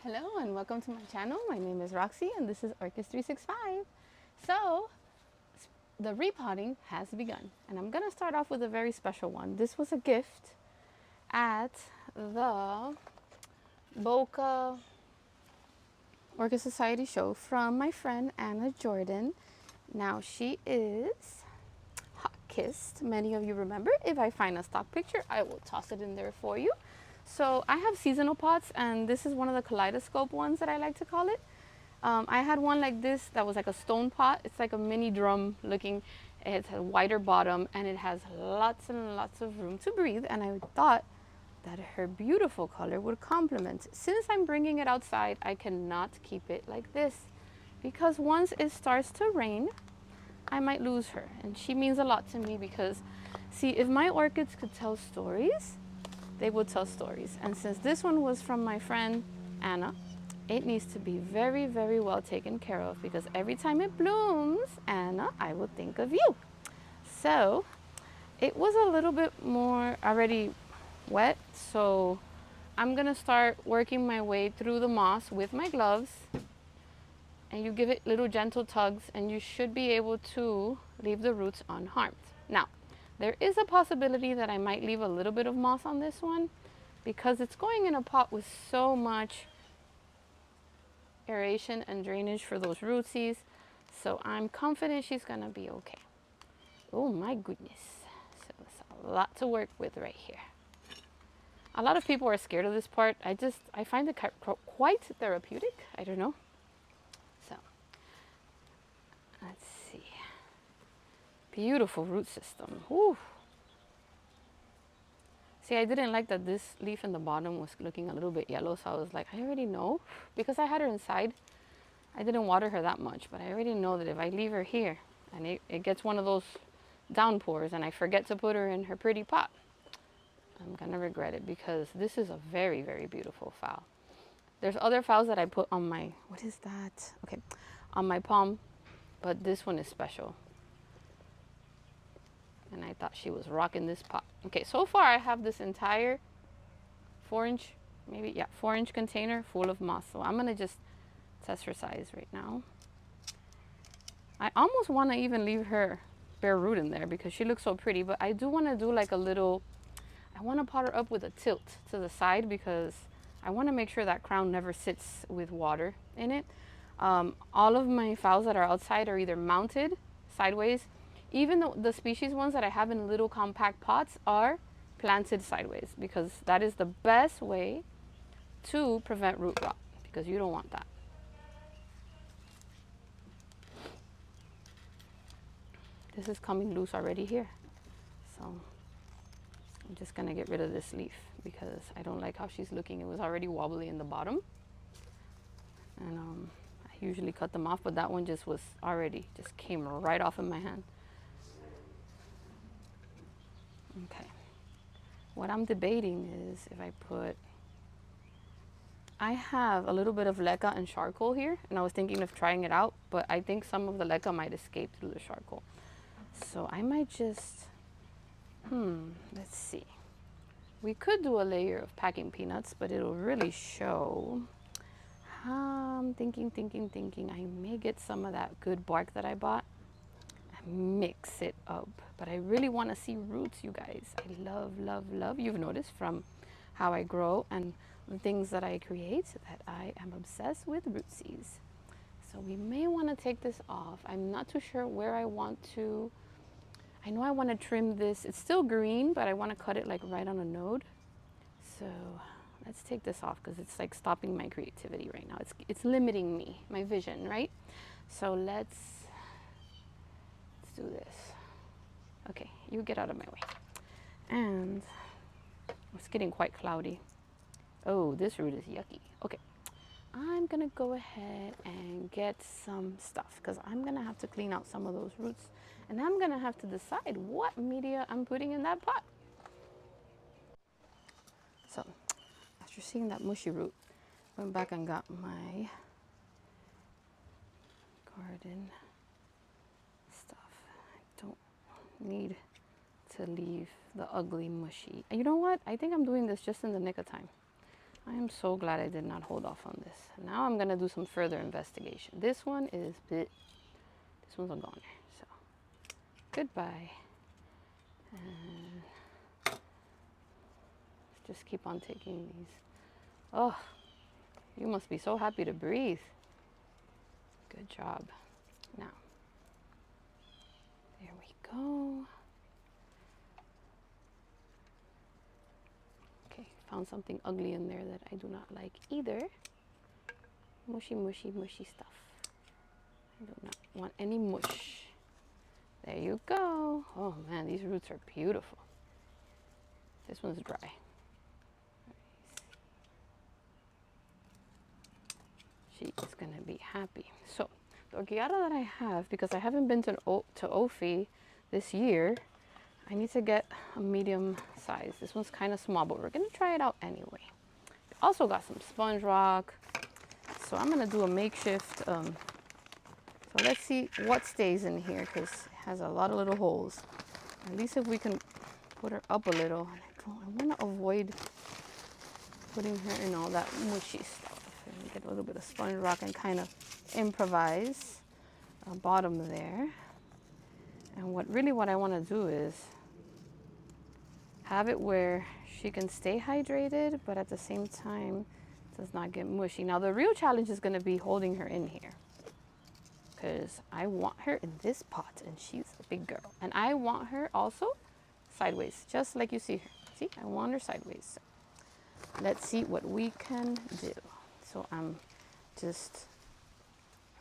Hello and welcome to my channel. My name is Roxy and this is Orchids 365. So the repotting has begun and I'm gonna start off with a very special one. This was a gift at the Boca Orchid Society show from my friend Anna Jordan. Now she is hot kissed. Many of you remember. If I find a stock picture, I will toss it in there for you. So I have seasonal pots and this is one of the kaleidoscope ones that I like to call it. I had one like this that was like a stone pot. It's like a mini drum looking. It has a wider bottom and it has lots and lots of room to breathe, and I thought that her beautiful color would complement. Since I'm bringing it outside, I cannot keep it like this because once it starts to rain, I might lose her, and she means a lot to me because see, if my orchids could tell stories, they would tell stories. And since this one was from my friend Anna, it needs to be very, very well taken care of because every time it blooms, Anna, I will think of you. So it was a little bit more already wet, so I'm gonna start working my way through the moss with my gloves, and you give it little gentle tugs and you should be able to leave the roots unharmed. Now, there is a possibility that I might leave a little bit of moss on this one because it's going in a pot with so much aeration and drainage for those rootsies. So I'm confident she's gonna be okay. Oh my goodness. So it's a lot to work with right here. A lot of people are scared of this part. I find it quite therapeutic. I don't know. So let's see. Beautiful root system. Whew. See, I didn't like that this leaf in the bottom was looking a little bit yellow, so I was like, I already know. Because I had her inside, I didn't water her that much, but I already know that if I leave her here and it gets one of those downpours and I forget to put her in her pretty pot, I'm gonna regret it because this is a very, very beautiful phal. There's other phals that I put on my, what is that? Okay, on my palm, but this one is special. And I thought she was rocking this pot. Okay, so far I have this entire 4-inch, maybe, yeah, 4-inch container full of moss. So I'm gonna just test her size right now. I almost wanna even leave her bare root in there because she looks so pretty, but I do wanna do like a little, I wanna pot her up with a tilt to the side because I wanna make sure that crown never sits with water in it. All of my phals that are outside are either mounted sideways. Even the species ones that I have in little compact pots are planted sideways because that is the best way to prevent root rot because you don't want that. This is coming loose already here. So I'm just gonna get rid of this leaf because I don't like how she's looking. It was already wobbly in the bottom. And I usually cut them off, but that one just came right off in my hand. Okay. What I'm debating is if I have a little bit of leca and charcoal here, and I was thinking of trying it out, but I think some of the leca might escape through the charcoal. So I might just, let's see. We could do a layer of packing peanuts, but it'll really show. I'm thinking. I may get some of that good bark that I bought and mix it up. But I really want to see roots, you guys. I love. You've noticed from how I grow and the things that I create that I am obsessed with rootsies. So we may want to take this off. I'm not too sure where I want to. I know I want to trim this. It's still green, but I want to cut it like right on a node. So let's take this off because it's like stopping my creativity right now. It's limiting me, my vision, right? So let's do this. Okay, you get out of my way. And it's getting quite cloudy. Oh, this root is yucky. Okay, I'm gonna go ahead and get some stuff because I'm gonna have to clean out some of those roots, and I'm gonna have to decide what media I'm putting in that pot. So after seeing that mushy root, went back and got my garden stuff. I don't need to leave the ugly mushy. And you know what? I think I'm doing this just in the nick of time. I am so glad I did not hold off on this. Now I'm gonna do some further investigation. This one is bleh. This one's a goner. So goodbye. And just keep on taking these. Oh, you must be so happy to breathe. Good job. Now, there we go. Okay, found something ugly in there that I do not like either. Mushy, mushy, mushy stuff. I do not want any mush. There you go. Oh man, these roots are beautiful. This one's dry. She is gonna be happy. So, the orchid that I have, because I haven't been to Ophi this year, I need to get a medium size. This one's kind of small, but we're gonna try it out anyway. Also got some sponge rock. So I'm gonna do a makeshift. So let's see what stays in here, because it has a lot of little holes. At least if we can put her up a little. I want to avoid putting her in all that mushy stuff. And get a little bit of sponge rock and kind of improvise a bottom there. And what I want to do is have it where she can stay hydrated, but at the same time does not get mushy. Now the real challenge is going to be holding her in here, because I want her in this pot and she's a big girl. And I want her also sideways, just like you see her. See, I want her sideways. So let's see what we can do. So I'm just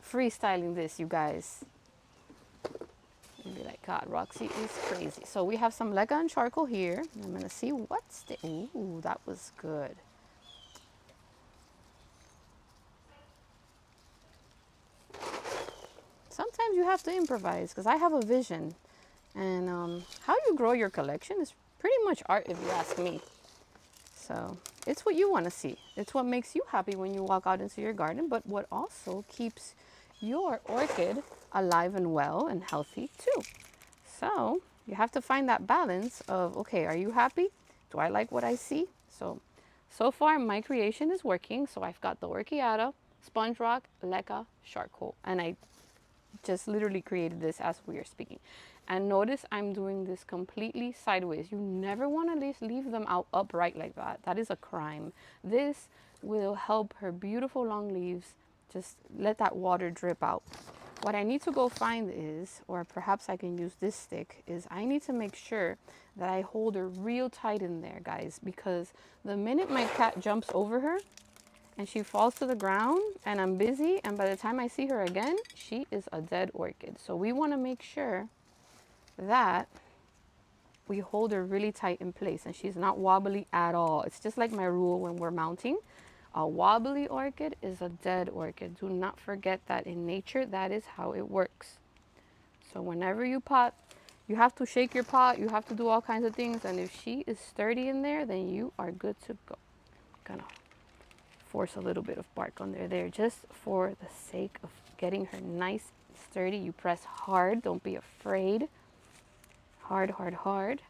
freestyling this, you guys. You'll be like, God, Roxy is crazy. So we have some leca and charcoal here. I'm gonna see what's the, ooh, that was good. Sometimes you have to improvise, because I have a vision. And how you grow your collection is pretty much art, if you ask me. So it's what you want to see. It's what makes you happy when you walk out into your garden, but what also keeps your orchid alive and well and healthy too. So you have to find that balance of, okay, are you happy? Do I like what I see? So far my creation is working. So I've got the orchiata, sponge rock, leca, charcoal, and I just literally created this as we are speaking. And notice I'm doing this completely sideways. You never want to leave them out upright like that. That is a crime. This will help her beautiful long leaves just let that water drip out. What I need to go find is, or perhaps I can use this stick, is I need to make sure that I hold her real tight in there, guys, because the minute my cat jumps over her and she falls to the ground and I'm busy, and by the time I see her again, she is a dead orchid. So we want to make sure that we hold her really tight in place and she's not wobbly at all. It's just like my rule when we're mounting. A wobbly orchid is a dead orchid. Do not forget that in nature, that is how it works. So whenever you pot, you have to shake your pot, you have to do all kinds of things, and if she is sturdy in there, then you are good to go. Gonna force a little bit of bark on there just for the sake of getting her nice sturdy. You press hard, don't be afraid. Hard, hard, hard.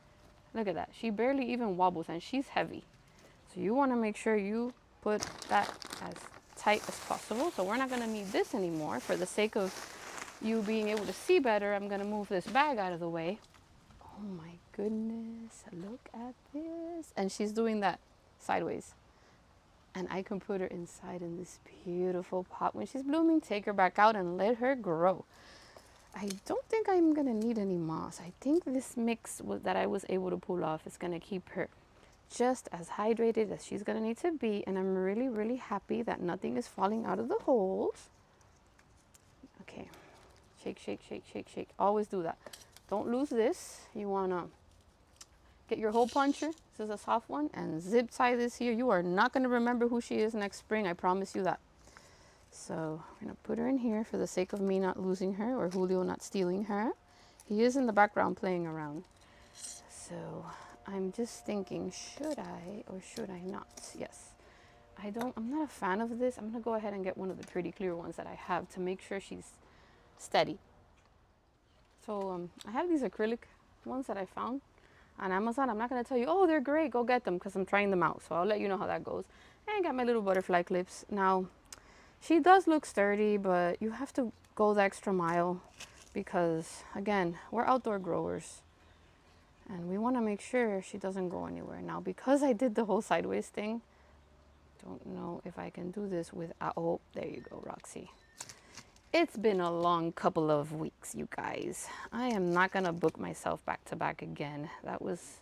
Look at that. She barely even wobbles and she's heavy. So you want to make sure you put that as tight as possible. So we're not going to need this anymore. For the sake of you being able to see better, I'm going to move this bag out of the way. Oh my goodness. Look at this. And she's doing that sideways. And I can put her inside in this beautiful pot. When she's blooming, take her back out and let her grow. I don't think I'm going to need any moss. I think this mix that I was able to pull off is going to keep her just as hydrated as she's going to need to be. And I'm really, really happy that nothing is falling out of the holes. Okay. Shake, shake, shake, shake, shake. Always do that. Don't lose this. You want to get your hole puncher. This is a soft one. And zip tie this here. You are not going to remember who she is next spring. I promise you that. So we're going to put her in here for the sake of me not losing her or Julio not stealing her. He is in the background playing around. So I'm just thinking, should I or should I not? Yes. I'm not a fan of this. I'm going to go ahead and get one of the pretty clear ones that I have to make sure she's steady. So I have these acrylic ones that I found on Amazon. I'm not going to tell you, oh, they're great, go get them, because I'm trying them out. So I'll let you know how that goes. And I got my little butterfly clips. Now, she does look sturdy, but you have to go the extra mile because, again, we're outdoor growers and we want to make sure she doesn't go anywhere. Now, because I did the whole sideways thing, don't know if I can do this without, oh, there you go, Roxy. It's been a long couple of weeks, you guys. I am not gonna book myself back to back again. That was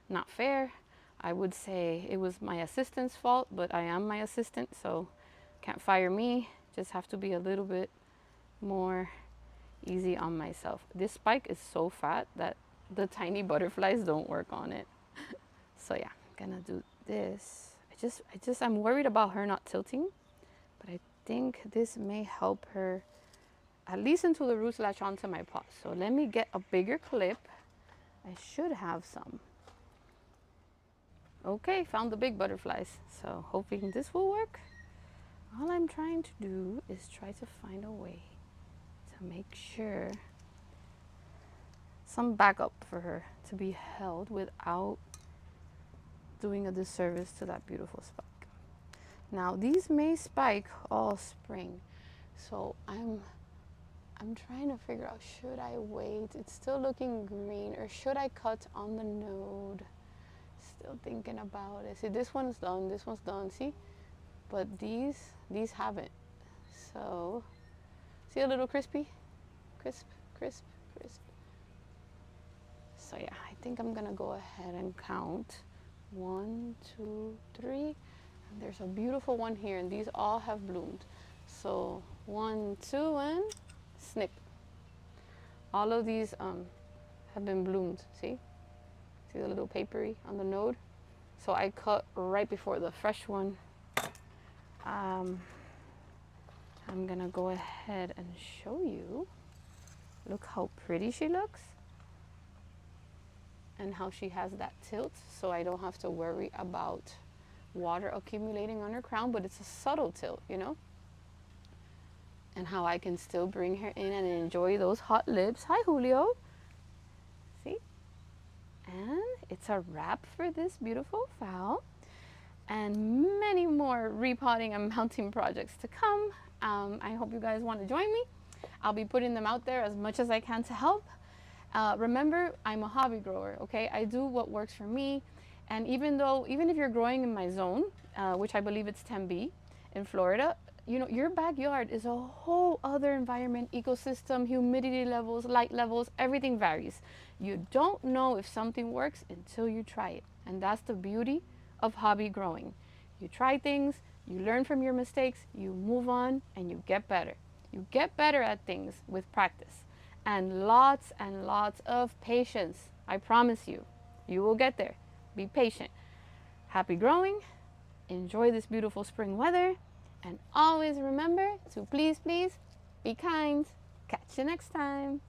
not fair. I would say it was my assistant's fault, but I am my assistant, so can't fire me. Just have to be a little bit more easy on myself. This spike is so fat that the tiny butterflies don't work on it. So yeah, I'm gonna do this. I'm worried about her not tilting, but I think this may help her at least until the roots latch onto my pot. So let me get a bigger clip. I should have some. Okay, found the big butterflies. So hoping this will work. All I'm trying to do is try to find a way to make sure some backup for her to be held without doing a disservice to that beautiful spike. Now these may spike all spring, so I'm trying to figure out, should I wait? It's still looking green, or should I cut on the node? Still thinking about it. See, this one's done, see? But these haven't. So, see a little crispy? Crisp. So yeah, I think I'm gonna go ahead and count. 1, 2, 3. And there's a beautiful one here, and these all have bloomed. So 1, 2, and snip. All of these have been bloomed, see? See the little papery on the node? So I cut right before the fresh one. I'm gonna go ahead and show you. Look how pretty she looks. And how she has that tilt, so I don't have to worry about water accumulating on her crown, but it's a subtle tilt, you know? And how I can still bring her in and enjoy those hot lips. Hi, Julio. See? And it's a wrap for this beautiful fowl. And many more repotting and mounting projects to come. I hope you guys want to join me. I'll be putting them out there as much as I can to help. Remember, I'm a hobby grower, okay? I do what works for me. And even if you're growing in my zone, which I believe it's 10B in Florida, you know, your backyard is a whole other environment, ecosystem, humidity levels, light levels, everything varies. You don't know if something works until you try it. And that's the beauty of hobby growing. You try things, you learn from your mistakes, you move on, and you get better. You get better at things with practice and lots of patience. I promise you, you will get there. Be patient. Happy growing. Enjoy this beautiful spring weather. And always remember to please be kind. Catch you next time.